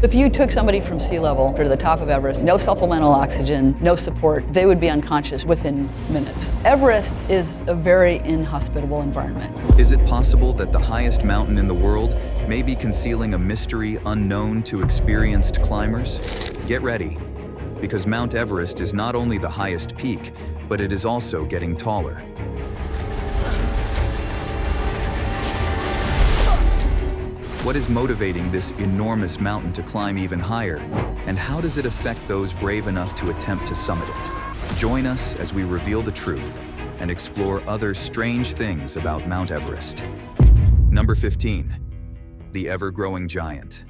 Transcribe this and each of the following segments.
If you took somebody from sea level to the top of Everest, no supplemental oxygen, no support, they would be unconscious within minutes. Everest is a very inhospitable environment. Is it possible that the highest mountain in the world may be concealing a mystery unknown to experienced climbers? Get ready, because Mount Everest is not only the highest peak, but it is also getting taller. What is motivating this enormous mountain to climb even higher? And how does it affect those brave enough to attempt to summit it? Join us as we reveal the truth and explore other strange things about Mount Everest. Number 15. The ever-growing giant.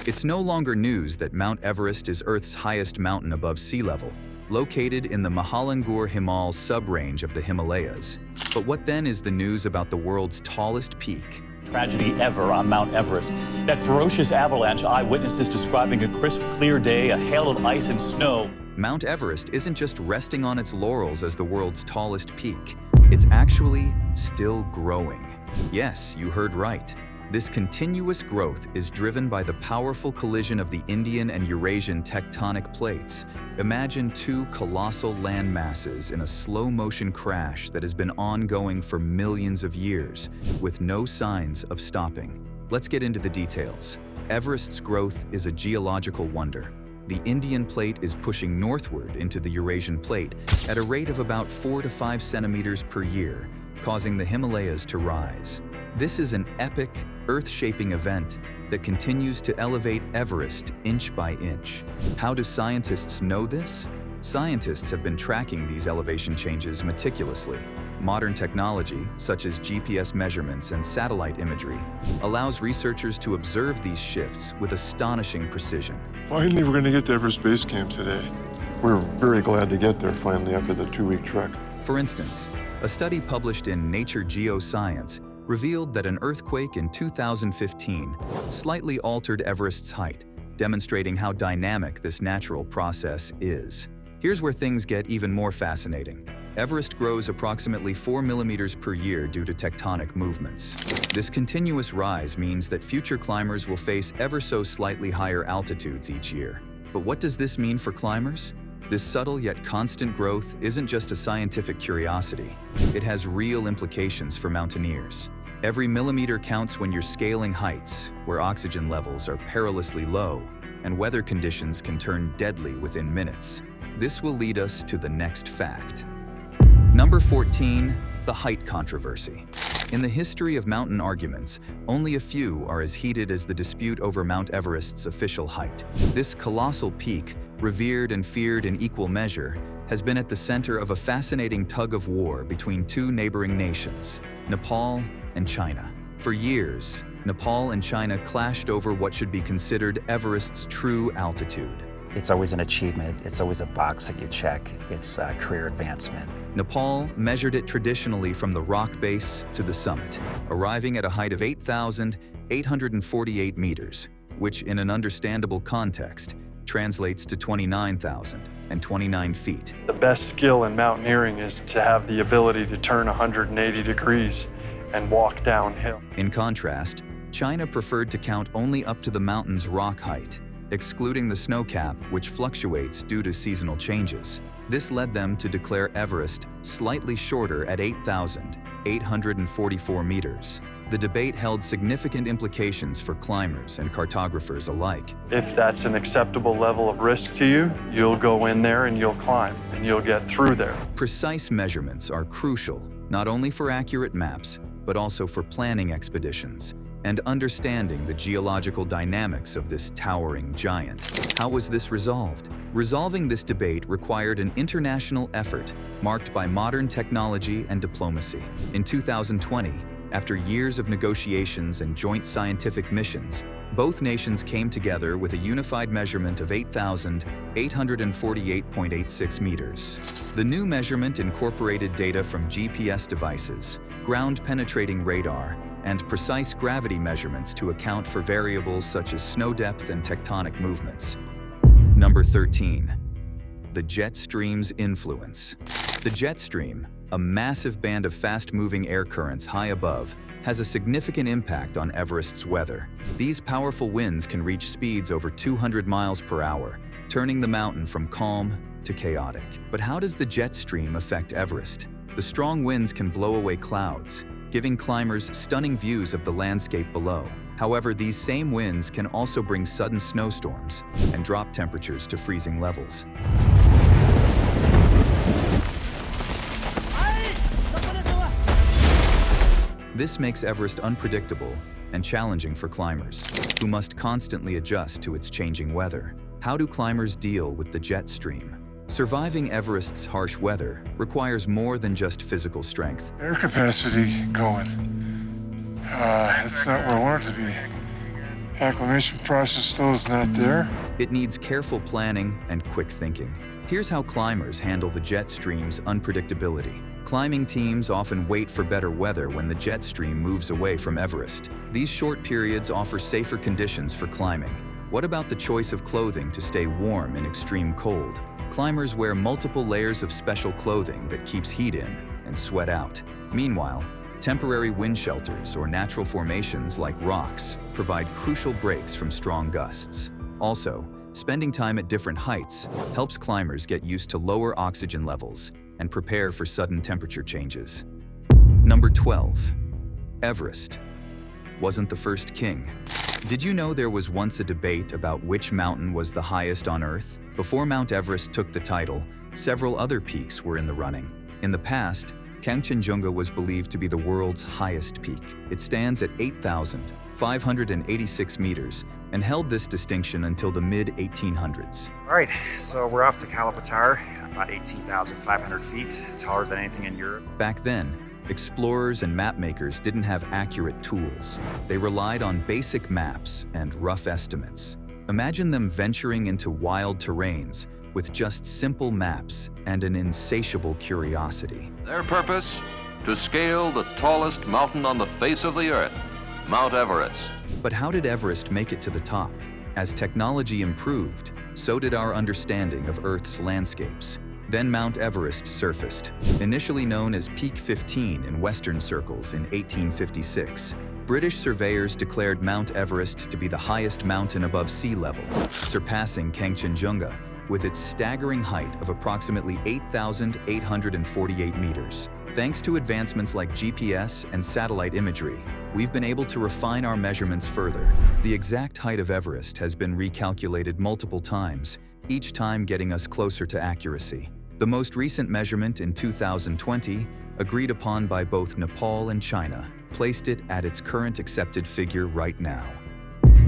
It's no longer news that Mount Everest is Earth's highest mountain above sea level, located in the Mahalangur Himal sub-range of the Himalayas. But what then is the news about the world's tallest peak? Tragedy ever on Mount Everest. That ferocious avalanche eyewitnesses describing a crisp, clear day, a hail of ice and snow. Mount Everest isn't just resting on its laurels as the world's tallest peak. It's actually still growing. Yes, you heard right. This continuous growth is driven by the powerful collision of the Indian and Eurasian tectonic plates. Imagine two colossal land masses in a slow-motion crash that has been ongoing for millions of years, with no signs of stopping. Let's get into the details. Everest's growth is a geological wonder. The Indian plate is pushing northward into the Eurasian plate at a rate of about 4 to 5 centimeters per year, causing the Himalayas to rise. This is an epic, earth-shaping event that continues to elevate Everest inch by inch. How do scientists know this? Scientists have been tracking these elevation changes meticulously. Modern technology, such as GPS measurements and satellite imagery, allows researchers to observe these shifts with astonishing precision. Finally, we're going to get to Everest Base Camp today. We're very glad to get there finally after the 2-week trek. For instance, a study published in Nature Geoscience revealed that an earthquake in 2015 slightly altered Everest's height, demonstrating how dynamic this natural process is. Here's where things get even more fascinating. Everest grows approximately 4 millimeters per year due to tectonic movements. This continuous rise means that future climbers will face ever so slightly higher altitudes each year. But what does this mean for climbers? This subtle yet constant growth isn't just a scientific curiosity. It has real implications for mountaineers. Every millimeter counts when you're scaling heights, where oxygen levels are perilously low, and weather conditions can turn deadly within minutes. This will lead us to the next fact. Number 14, the height controversy. In the history of mountain arguments, only a few are as heated as the dispute over Mount Everest's official height. This colossal peak, revered and feared in equal measure, has been at the center of a fascinating tug-of-war between two neighboring nations, Nepal and China. For years, Nepal and China clashed over what should be considered Everest's true altitude. It's always an achievement. It's always a box that you check. It's career advancement. Nepal measured it traditionally from the rock base to the summit, arriving at a height of 8,848 meters, which in an understandable context translates to 29,029 feet. The best skill in mountaineering is to have the ability to turn 180 degrees and walk downhill. In contrast, China preferred to count only up to the mountain's rock height, excluding the snow cap, which fluctuates due to seasonal changes. This led them to declare Everest slightly shorter at 8,844 meters. The debate held significant implications for climbers and cartographers alike. If that's an acceptable level of risk to you, you'll go in there and you'll climb, and you'll get through there. Precise measurements are crucial, not only for accurate maps, but also for planning expeditions and understanding the geological dynamics of this towering giant. How was this resolved? Resolving this debate required an international effort marked by modern technology and diplomacy. In 2020, after years of negotiations and joint scientific missions, both nations came together with a unified measurement of 8,848.86 meters. The new measurement incorporated data from GPS devices, ground-penetrating radar, and precise gravity measurements to account for variables such as snow depth and tectonic movements. Number 13. The jet stream's influence. The jet stream, a massive band of fast-moving air currents high above, has a significant impact on Everest's weather. These powerful winds can reach speeds over 200 miles per hour, turning the mountain from calm to chaotic. But how does the jet stream affect Everest? The strong winds can blow away clouds, giving climbers stunning views of the landscape below. However, these same winds can also bring sudden snowstorms and drop temperatures to freezing levels. This makes Everest unpredictable and challenging for climbers, who must constantly adjust to its changing weather. How do climbers deal with the jet stream? Surviving Everest's harsh weather requires more than just physical strength. Air capacity going. It's not where I want it to be. Acclimation process still is not there. It needs careful planning and quick thinking. Here's how climbers handle the jet stream's unpredictability. Climbing teams often wait for better weather when the jet stream moves away from Everest. These short periods offer safer conditions for climbing. What about the choice of clothing to stay warm in extreme cold? Climbers wear multiple layers of special clothing that keeps heat in and sweat out. Meanwhile, temporary wind shelters or natural formations like rocks provide crucial breaks from strong gusts. Also, spending time at different heights helps climbers get used to lower oxygen levels and prepare for sudden temperature changes. Number 12. Everest wasn't the first king. Did you know there was once a debate about which mountain was the highest on Earth? Before Mount Everest took the title, several other peaks were in the running. In the past, Kanchenjunga was believed to be the world's highest peak. It stands at 8,586 meters and held this distinction until the mid-1800s. All right, so we're off to Kalapatar, about 18,500 feet, taller than anything in Europe. Back then, explorers and mapmakers didn't have accurate tools. They relied on basic maps and rough estimates. Imagine them venturing into wild terrains with just simple maps and an insatiable curiosity. Their purpose? To scale the tallest mountain on the face of the earth, Mount Everest. But how did Everest make it to the top? As technology improved, so did our understanding of Earth's landscapes. Then Mount Everest surfaced, initially known as Peak 15 in Western circles in 1856. British surveyors declared Mount Everest to be the highest mountain above sea level, surpassing Kanchenjunga with its staggering height of approximately 8,848 meters. Thanks to advancements like GPS and satellite imagery, we've been able to refine our measurements further. The exact height of Everest has been recalculated multiple times, each time getting us closer to accuracy. The most recent measurement in 2020, agreed upon by both Nepal and China, placed it at its current accepted figure right now.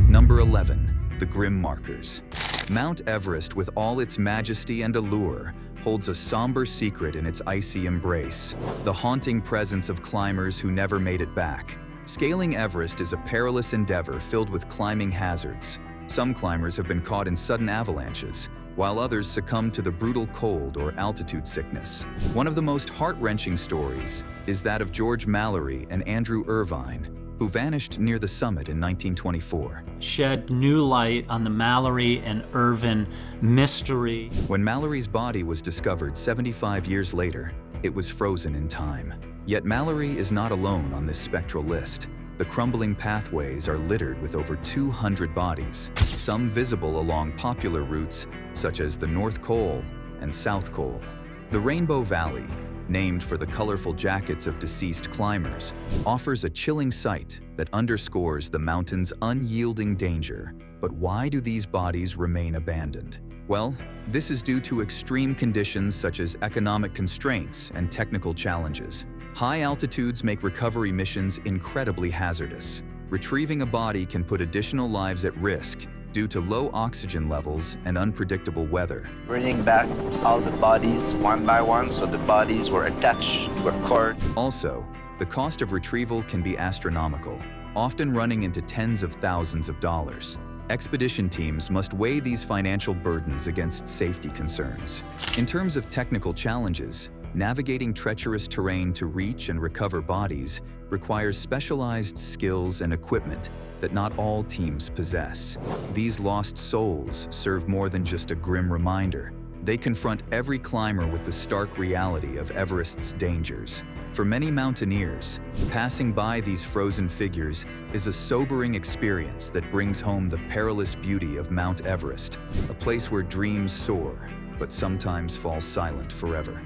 Number 11. The Grim Markers. Mount Everest, with all its majesty and allure, holds a somber secret in its icy embrace, the haunting presence of climbers who never made it back. Scaling Everest is a perilous endeavor filled with climbing hazards. Some climbers have been caught in sudden avalanches, while others succumb to the brutal cold or altitude sickness. One of the most heart-wrenching stories is that of George Mallory and Andrew Irvine, who vanished near the summit in 1924. Shed new light on the Mallory and Irvine mystery. When Mallory's body was discovered 75 years later, it was frozen in time. Yet Mallory is not alone on this spectral list. The crumbling pathways are littered with over 200 bodies, some visible along popular routes such as the North Col and South Col. The Rainbow Valley, named for the colorful jackets of deceased climbers, offers a chilling sight that underscores the mountain's unyielding danger. But why do these bodies remain abandoned? Well, this is due to extreme conditions such as economic constraints and technical challenges. High altitudes make recovery missions incredibly hazardous. Retrieving a body can put additional lives at risk due to low oxygen levels and unpredictable weather. Bringing back all the bodies one by one, so the bodies were attached to a cord. Also, the cost of retrieval can be astronomical, often running into tens of thousands of dollars. Expedition teams must weigh these financial burdens against safety concerns. In terms of technical challenges, navigating treacherous terrain to reach and recover bodies requires specialized skills and equipment that not all teams possess. These lost souls serve more than just a grim reminder. They confront every climber with the stark reality of Everest's dangers. For many mountaineers, passing by these frozen figures is a sobering experience that brings home the perilous beauty of Mount Everest, a place where dreams soar, but sometimes fall silent forever.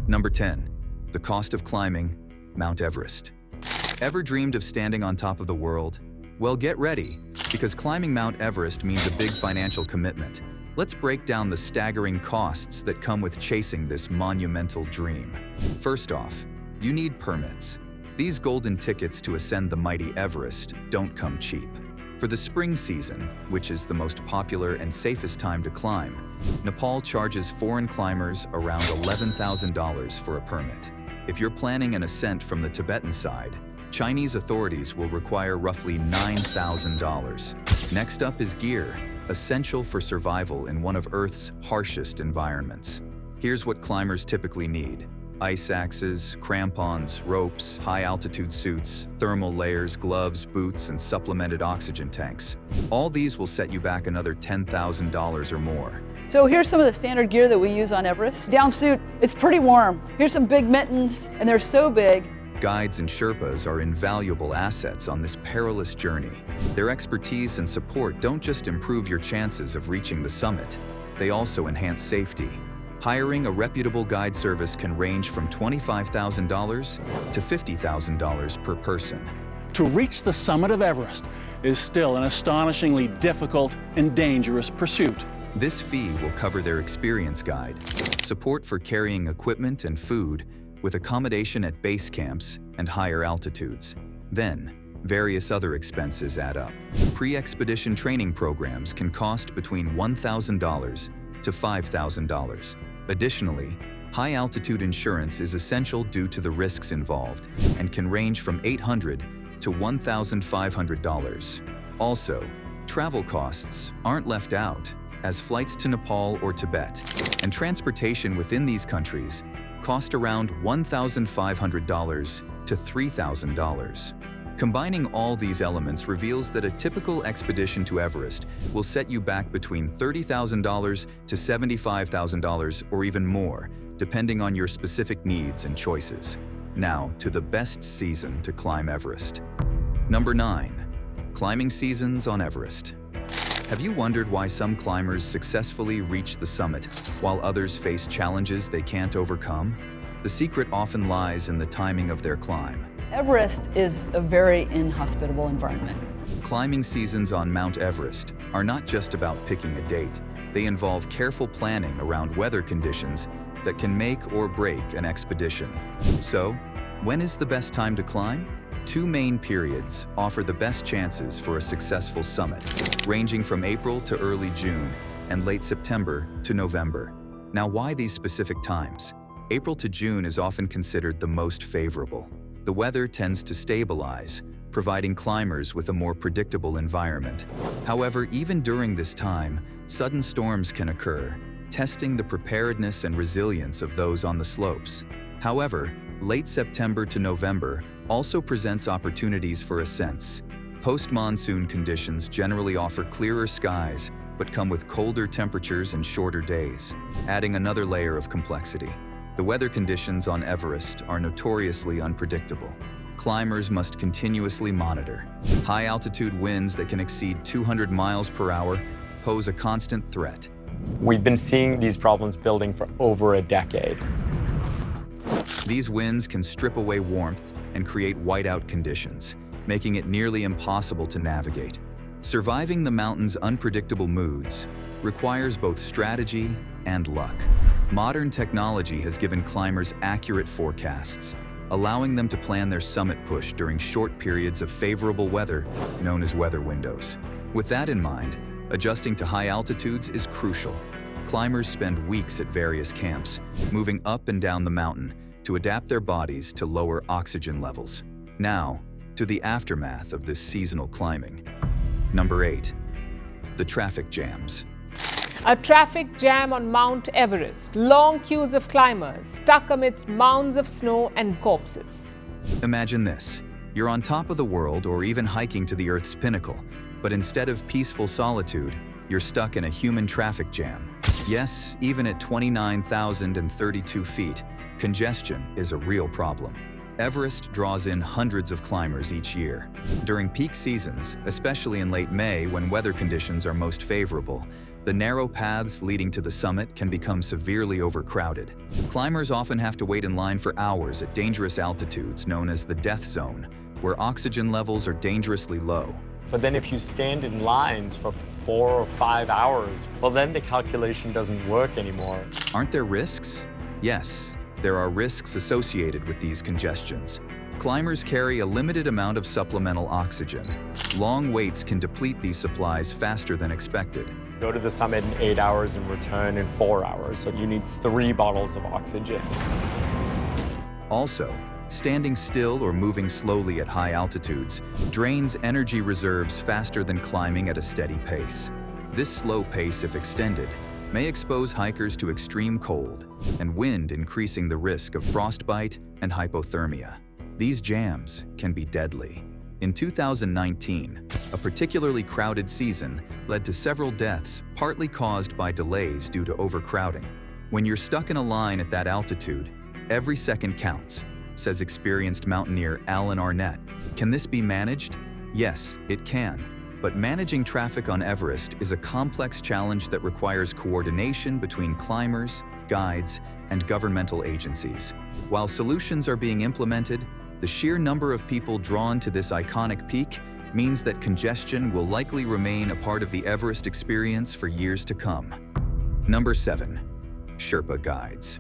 Number 10. The cost of climbing Mount Everest. Ever dreamed of standing on top of the world? Well, get ready, because climbing Mount Everest means a big financial commitment. Let's break down the staggering costs that come with chasing this monumental dream. First off, you need permits. These golden tickets to ascend the mighty Everest don't come cheap. For the spring season, which is the most popular and safest time to climb, Nepal charges foreign climbers around $11,000 for a permit. If you're planning an ascent from the Tibetan side, Chinese authorities will require roughly $9,000. Next up is gear, essential for survival in one of Earth's harshest environments. Here's what climbers typically need: ice axes, crampons, ropes, high-altitude suits, thermal layers, gloves, boots, and supplemented oxygen tanks. All these will set you back another $10,000 or more. So here's some of the standard gear that we use on Everest. Down suit, it's pretty warm. Here's some big mittens, and they're so big. Guides and Sherpas are invaluable assets on this perilous journey. Their expertise and support don't just improve your chances of reaching the summit, they also enhance safety. Hiring a reputable guide service can range from $25,000 to $50,000 per person. To reach the summit of Everest is still an astonishingly difficult and dangerous pursuit. This fee will cover their experience guide, support for carrying equipment and food, with accommodation at base camps and higher altitudes. Then, various other expenses add up. Pre-expedition training programs can cost between $1,000 to $5,000. Additionally, high-altitude insurance is essential due to the risks involved and can range from $800 to $1,500. Also, travel costs aren't left out, as flights to Nepal or Tibet and transportation within these countries cost around $1,500 to $3,000. Combining all these elements reveals that a typical expedition to Everest will set you back between $30,000 to $75,000 or even more, depending on your specific needs and choices. Now, to the best season to climb Everest. Number 9. Climbing seasons on Everest. Have you wondered why some climbers successfully reach the summit while others face challenges they can't overcome? The secret often lies in the timing of their climb. Everest is a very inhospitable environment. Climbing seasons on Mount Everest are not just about picking a date. They involve careful planning around weather conditions that can make or break an expedition. So, when is the best time to climb? Two main periods offer the best chances for a successful summit, ranging from April to early June and late September to November. Now, why these specific times? April to June is often considered the most favorable. The weather tends to stabilize, providing climbers with a more predictable environment. However, even during this time, sudden storms can occur, testing the preparedness and resilience of those on the slopes. However, late September to November also presents opportunities for ascents. Post-monsoon conditions generally offer clearer skies, but come with colder temperatures and shorter days, adding another layer of complexity. The weather conditions on Everest are notoriously unpredictable. Climbers must continuously monitor. High-altitude winds that can exceed 200 miles per hour pose a constant threat. We've been seeing these problems building for over a decade. These winds can strip away warmth and create whiteout conditions, making it nearly impossible to navigate. Surviving the mountain's unpredictable moods requires both strategy and luck. Modern technology has given climbers accurate forecasts, allowing them to plan their summit push during short periods of favorable weather, known as weather windows. With that in mind, adjusting to high altitudes is crucial. Climbers spend weeks at various camps, moving up and down the mountain to adapt their bodies to lower oxygen levels. Now, to the aftermath of this seasonal climbing. Number 8. The traffic jams. A traffic jam on Mount Everest. Long queues of climbers stuck amidst mounds of snow and corpses. Imagine this. You're on top of the world or even hiking to the Earth's pinnacle, but instead of peaceful solitude, you're stuck in a human traffic jam. Yes, even at 29,032 feet, Congestion is a real problem. Everest draws in hundreds of climbers each year. During peak seasons, especially in late May when weather conditions are most favorable, the narrow paths leading to the summit can become severely overcrowded. Climbers often have to wait in line for hours at dangerous altitudes known as the death zone, where oxygen levels are dangerously low. But then if you stand in lines for 4 or 5 hours, well then the calculation doesn't work anymore. Aren't there risks? Yes, there are risks associated with these congestions. Climbers carry a limited amount of supplemental oxygen. Long waits can deplete these supplies faster than expected. Go to the summit in 8 hours and return in 4 hours, so you need 3 bottles of oxygen. Also, standing still or moving slowly at high altitudes drains energy reserves faster than climbing at a steady pace. This slow pace, if extended, may expose hikers to extreme cold and wind, increasing the risk of frostbite and hypothermia. These jams can be deadly. In 2019, a particularly crowded season led to several deaths, partly caused by delays due to overcrowding. When you're stuck in a line at that altitude, every second counts, says experienced mountaineer Alan Arnett. Can this be managed? Yes, it can. But managing traffic on Everest is a complex challenge that requires coordination between climbers, guides, and governmental agencies. While solutions are being implemented, the sheer number of people drawn to this iconic peak means that congestion will likely remain a part of the Everest experience for years to come. Number 7. Sherpa guides.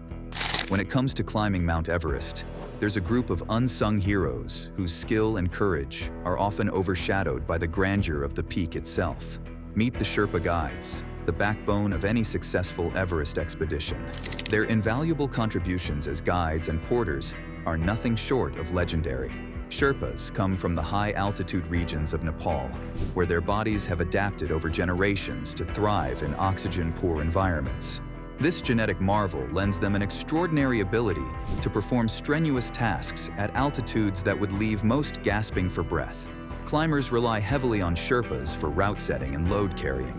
When it comes to climbing Mount Everest, there's a group of unsung heroes whose skill and courage are often overshadowed by the grandeur of the peak itself. Meet the Sherpa guides, the backbone of any successful Everest expedition. Their invaluable contributions as guides and porters are nothing short of legendary. Sherpas come from the high-altitude regions of Nepal, where their bodies have adapted over generations to thrive in oxygen-poor environments. This genetic marvel lends them an extraordinary ability to perform strenuous tasks at altitudes that would leave most gasping for breath. Climbers rely heavily on Sherpas for route setting and load carrying.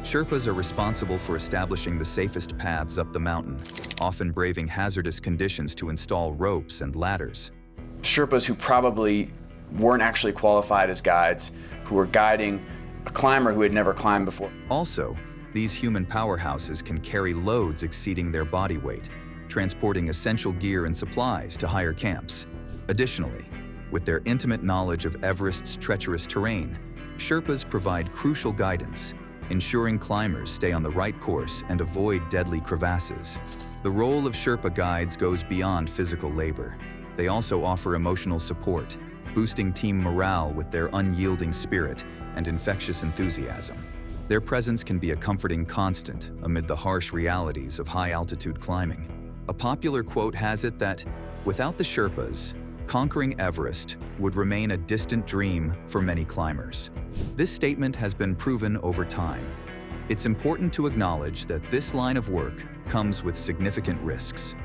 Sherpas are responsible for establishing the safest paths up the mountain, often braving hazardous conditions to install ropes and ladders. Sherpas who probably weren't actually qualified as guides, who were guiding a climber who had never climbed before. Also, these human powerhouses can carry loads exceeding their body weight, transporting essential gear and supplies to higher camps. Additionally, with their intimate knowledge of Everest's treacherous terrain, Sherpas provide crucial guidance, ensuring climbers stay on the right course and avoid deadly crevasses. The role of Sherpa guides goes beyond physical labor. They also offer emotional support, boosting team morale with their unyielding spirit and infectious enthusiasm. Their presence can be a comforting constant amid the harsh realities of high-altitude climbing. A popular quote has it that, without the Sherpas, conquering Everest would remain a distant dream for many climbers. This statement has been proven over time. It's important to acknowledge that this line of work comes with significant risks.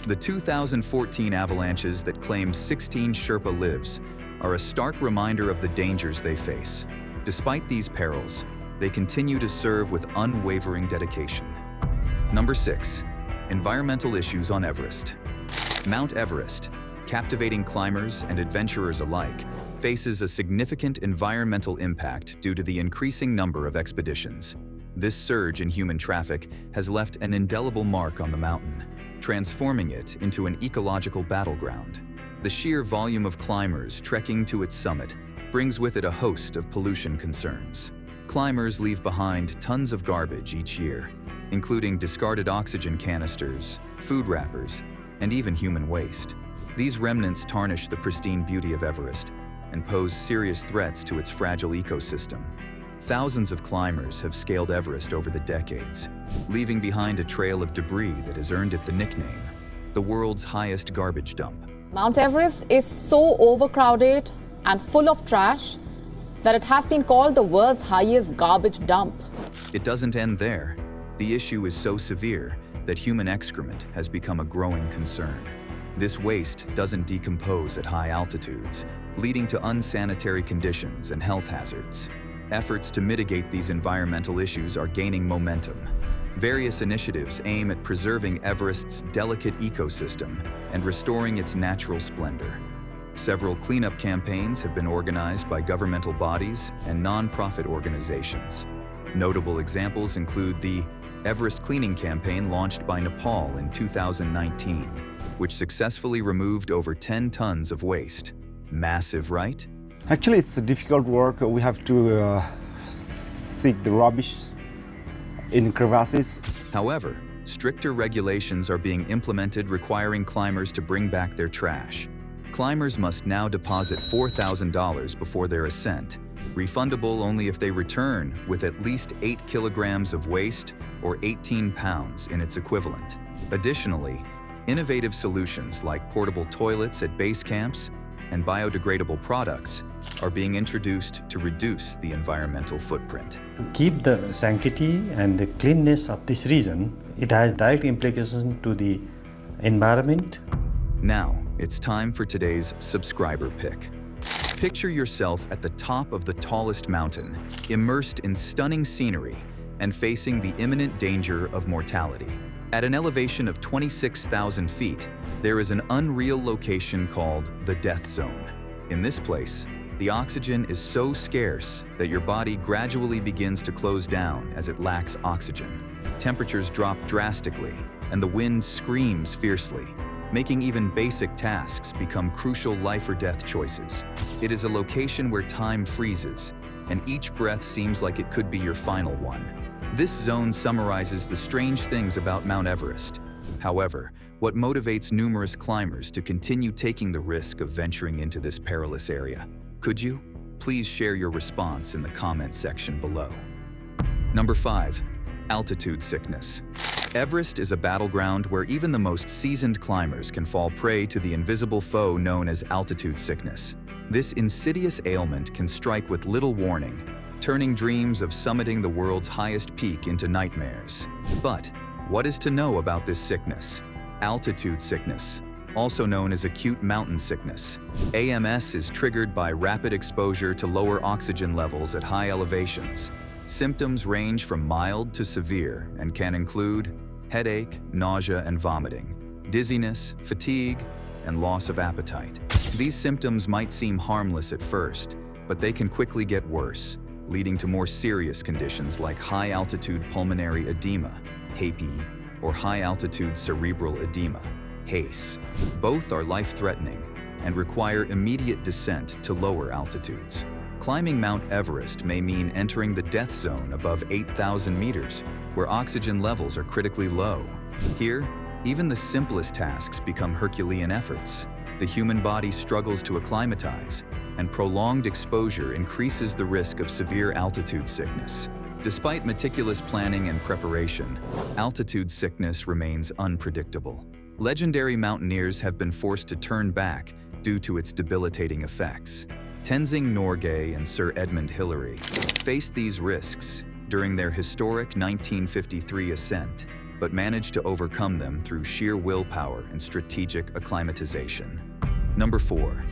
The 2014 avalanches that claimed 16 Sherpa lives are a stark reminder of the dangers they face. Despite these perils, they continue to serve with unwavering dedication. Number 6. Environmental issues on Everest. Mount Everest, captivating climbers and adventurers alike, faces a significant environmental impact due to the increasing number of expeditions. This surge in human traffic has left an indelible mark on the mountain, transforming it into an ecological battleground. The sheer volume of climbers trekking to its summit brings with it a host of pollution concerns. Climbers leave behind tons of garbage each year, including discarded oxygen canisters, food wrappers, and even human waste. These remnants tarnish the pristine beauty of Everest and pose serious threats to its fragile ecosystem. Thousands of climbers have scaled Everest over the decades, leaving behind a trail of debris that has earned it the nickname, the world's highest garbage dump. Mount Everest is so overcrowded and full of trash that it has been called the world's highest garbage dump. It doesn't end there. The issue is so severe that human excrement has become a growing concern. This waste doesn't decompose at high altitudes, leading to unsanitary conditions and health hazards. Efforts to mitigate these environmental issues are gaining momentum. Various initiatives aim at preserving Everest's delicate ecosystem and restoring its natural splendor. Several cleanup campaigns have been organized by governmental bodies and non-profit organizations. Notable examples include the Everest Cleaning Campaign launched by Nepal in 2019, which successfully removed over 10 tons of waste. Massive, right? Actually, it's a difficult work. We have to seek the rubbish in crevasses. However, stricter regulations are being implemented requiring climbers to bring back their trash. Climbers must now deposit $4,000 before their ascent, refundable only if they return with at least 8 kilograms of waste or 18 pounds in its equivalent. Additionally, innovative solutions like portable toilets at base camps and biodegradable products are being introduced to reduce the environmental footprint. To keep the sanctity and the cleanness of this region, it has direct implications to the environment. Now, it's time for today's subscriber pick. Picture yourself at the top of the tallest mountain, immersed in stunning scenery and facing the imminent danger of mortality. At an elevation of 26,000 feet, there is an unreal location called the death zone. In this place, the oxygen is so scarce that your body gradually begins to close down as it lacks oxygen. Temperatures drop drastically, and the wind screams fiercely, making even basic tasks become crucial life or death choices. It is a location where time freezes, and each breath seems like it could be your final one. This zone summarizes the strange things about Mount Everest. However, what motivates numerous climbers to continue taking the risk of venturing into this perilous area? Could you? Please share your response in the comment section below. Number 5. Altitude sickness. Everest is a battleground where even the most seasoned climbers can fall prey to the invisible foe known as altitude sickness. This insidious ailment can strike with little warning, turning dreams of summiting the world's highest peak into nightmares. But what is to know about this sickness? Altitude sickness, also known as acute mountain sickness. AMS is triggered by rapid exposure to lower oxygen levels at high elevations. Symptoms range from mild to severe and can include headache, nausea and vomiting, dizziness, fatigue, and loss of appetite. These symptoms might seem harmless at first, but they can quickly get worse, leading to more serious conditions like high-altitude pulmonary edema, HAPE, or high-altitude cerebral edema, HACE. Both are life-threatening and require immediate descent to lower altitudes. Climbing Mount Everest may mean entering the death zone above 8,000 meters, where oxygen levels are critically low. Here, even the simplest tasks become Herculean efforts. The human body struggles to acclimatize, and prolonged exposure increases the risk of severe altitude sickness. Despite meticulous planning and preparation, altitude sickness remains unpredictable. Legendary mountaineers have been forced to turn back due to its debilitating effects. Tenzing Norgay and Sir Edmund Hillary faced these risks during their historic 1953 ascent, but managed to overcome them through sheer willpower and strategic acclimatization. Number 4.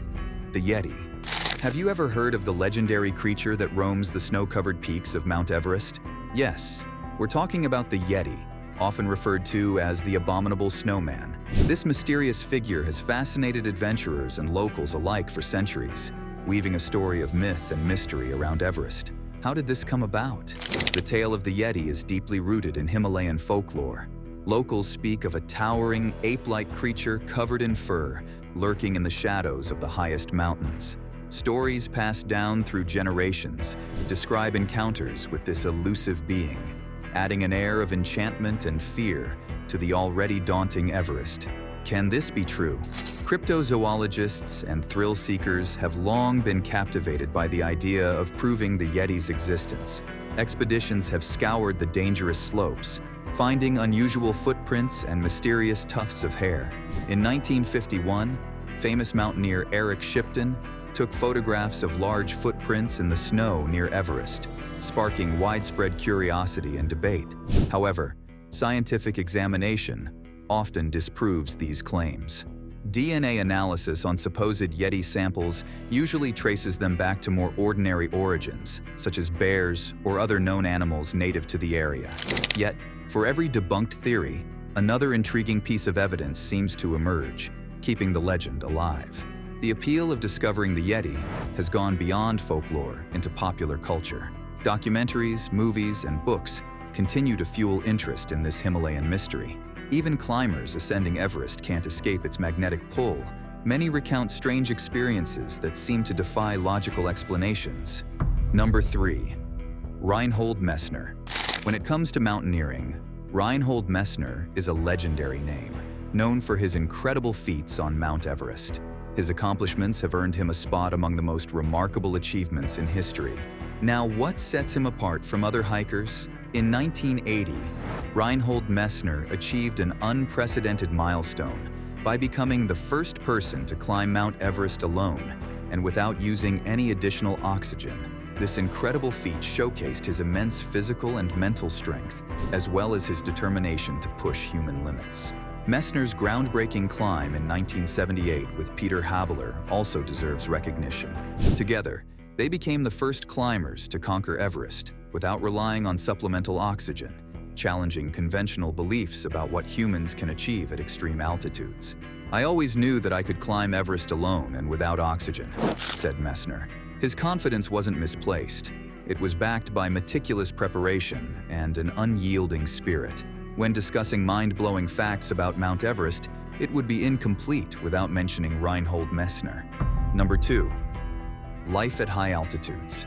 The Yeti. Have you ever heard of the legendary creature that roams the snow-covered peaks of Mount Everest? Yes, we're talking about the Yeti, often referred to as the abominable snowman. This mysterious figure has fascinated adventurers and locals alike for centuries, weaving a story of myth and mystery around Everest. How did this come about? The tale of the Yeti is deeply rooted in Himalayan folklore. Locals speak of a towering, ape-like creature covered in fur, lurking in the shadows of the highest mountains. Stories passed down through generations describe encounters with this elusive being, adding an air of enchantment and fear to the already daunting Everest. Can this be true? Cryptozoologists and thrill-seekers have long been captivated by the idea of proving the Yeti's existence. Expeditions have scoured the dangerous slopes, finding unusual footprints and mysterious tufts of hair. In 1951, famous mountaineer Eric Shipton took photographs of large footprints in the snow near Everest, sparking widespread curiosity and debate. However, scientific examination often disproves these claims. DNA analysis on supposed Yeti samples usually traces them back to more ordinary origins, such as bears or other known animals native to the area. Yet, For every debunked theory, another intriguing piece of evidence seems to emerge, keeping the legend alive. The appeal of discovering the Yeti has gone beyond folklore into popular culture. Documentaries, movies, and books continue to fuel interest in this Himalayan mystery. Even climbers ascending Everest can't escape its magnetic pull. Many recount strange experiences that seem to defy logical explanations. Number 3. Reinhold Messner. When it comes to mountaineering, Reinhold Messner is a legendary name, known for his incredible feats on Mount Everest. His accomplishments have earned him a spot among the most remarkable achievements in history. Now, what sets him apart from other hikers? In 1980, Reinhold Messner achieved an unprecedented milestone by becoming the first person to climb Mount Everest alone and without using any additional oxygen. This incredible feat showcased his immense physical and mental strength, as well as his determination to push human limits. Messner's groundbreaking climb in 1978 with Peter Habeler also deserves recognition. Together, they became the first climbers to conquer Everest without relying on supplemental oxygen, challenging conventional beliefs about what humans can achieve at extreme altitudes. "I always knew that I could climb Everest alone and without oxygen," said Messner. His confidence wasn't misplaced. It was backed by meticulous preparation and an unyielding spirit. When discussing mind-blowing facts about Mount Everest, it would be incomplete without mentioning Reinhold Messner. Number 2. Life at high altitudes.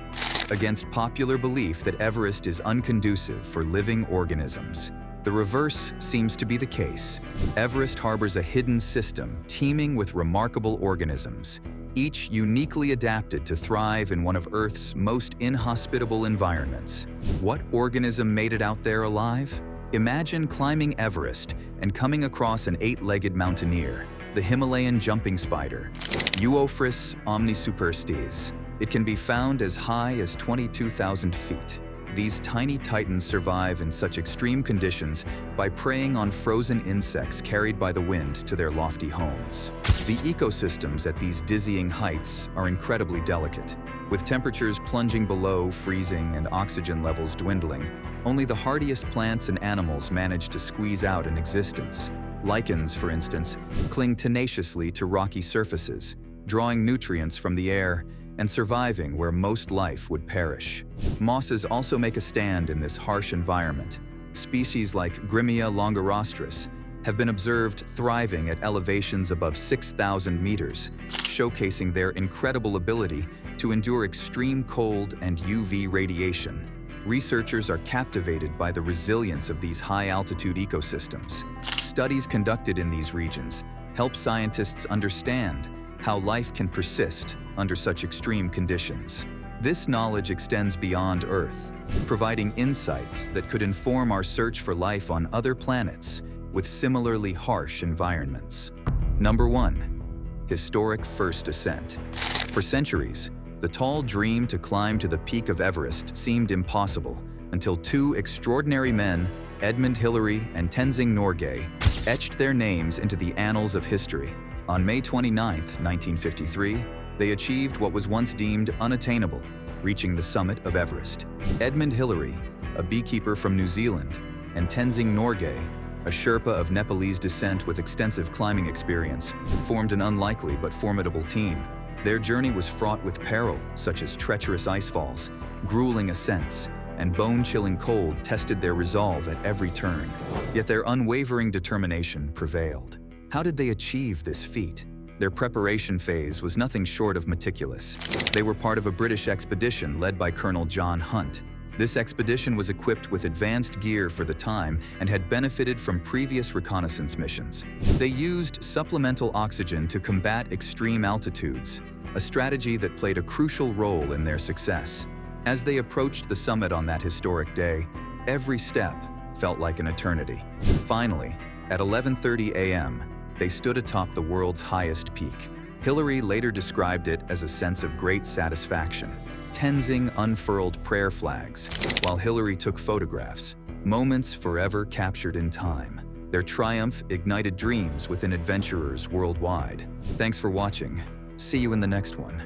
Against popular belief that Everest is unconducive for living organisms, the reverse seems to be the case. Everest harbors a hidden system teeming with remarkable organisms, each uniquely adapted to thrive in one of Earth's most inhospitable environments. What organism made it out there alive? Imagine climbing Everest and coming across an 8-legged mountaineer, the Himalayan jumping spider, Euophrys omnisuperstes. It can be found as high as 22,000 feet. These tiny titans survive in such extreme conditions by preying on frozen insects carried by the wind to their lofty homes. The ecosystems at these dizzying heights are incredibly delicate. With temperatures plunging below freezing and oxygen levels dwindling, only the hardiest plants and animals manage to squeeze out an existence. Lichens, for instance, cling tenaciously to rocky surfaces, drawing nutrients from the air and surviving where most life would perish. Mosses also make a stand in this harsh environment. Species like Grimmia longirostris have been observed thriving at elevations above 6,000 meters, showcasing their incredible ability to endure extreme cold and UV radiation. Researchers are captivated by the resilience of these high-altitude ecosystems. Studies conducted in these regions help scientists understand how life can persist under such extreme conditions. This knowledge extends beyond Earth, providing insights that could inform our search for life on other planets with similarly harsh environments. Number 1. Historic first ascent. For centuries, the tall dream to climb to the peak of Everest seemed impossible until 2 extraordinary men, Edmund Hillary and Tenzing Norgay, etched their names into the annals of history. On May 29, 1953, they achieved what was once deemed unattainable, reaching the summit of Everest. Edmund Hillary, a beekeeper from New Zealand, and Tenzing Norgay, a Sherpa of Nepalese descent with extensive climbing experience, formed an unlikely but formidable team. Their journey was fraught with peril, such as treacherous icefalls, grueling ascents, and bone-chilling cold tested their resolve at every turn. Yet their unwavering determination prevailed. How did they achieve this feat? Their preparation phase was nothing short of meticulous. They were part of a British expedition led by Colonel John Hunt. This expedition was equipped with advanced gear for the time and had benefited from previous reconnaissance missions. They used supplemental oxygen to combat extreme altitudes, a strategy that played a crucial role in their success. As they approached the summit on that historic day, every step felt like an eternity. Finally, at 11:30 a.m., they stood atop the world's highest peak. Hillary later described it as a sense of great satisfaction. Tenzing unfurled prayer flags, while Hillary took photographs, moments forever captured in time. Their triumph ignited dreams within adventurers worldwide. Thanks for watching. See you in the next one.